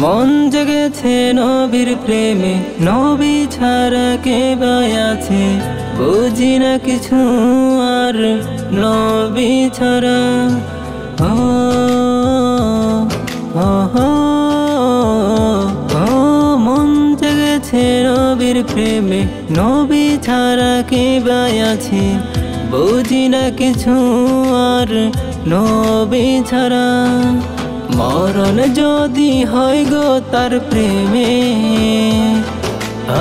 মন জেগেছে নবীর প্রেমে, নবী ছাড়া কে বা আছে, বুঝি না কিছু আর নবী ছাড়া। ও ও ও ও মন জেগেছে নবীর প্রেমে, নবী ছাড়া কে বা আছে, বুঝি না কিছু আর নবী ছাড়া। মরণ যদি হয় গো তার প্রেমে,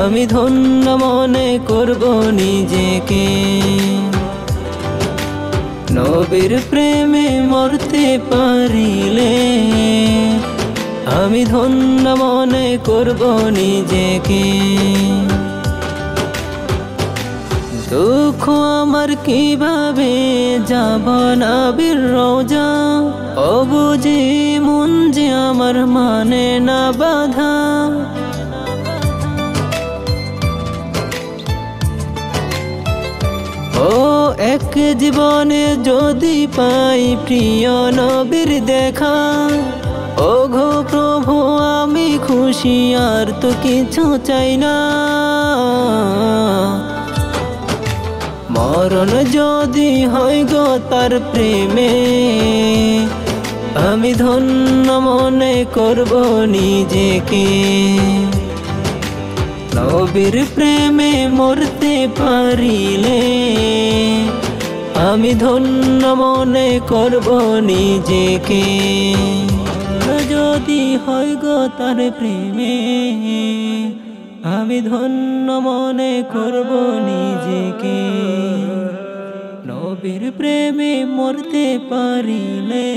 আমি ধন্য মনে করব নিজেকে। নবীর প্রেমে মরতে পারিলে, আমি ধন্য মনে করব নিজেকে। দুঃখ আমার কিভাবে যাব নবীর রওজা, অবুঝে মন যে আমার মানে না বাধা। ও এক জীবনে যদি পাই প্রিয় নবীর দেখা, ও গো প্রভু আমি খুশি আর তো কিছু চাই না। মরণ যদি হয় গো তার প্রেমে, আমি ধন্য মনে করব নিজেকে। নবীর প্রেমে মরতে পারিলে, আমি ধন্য মনে করব নিজেকে। যদি হয় গো তার প্রেমে, আমি ধন্য মনে করব নিজেকে। নবীর প্রেমে মরতে পারিলে,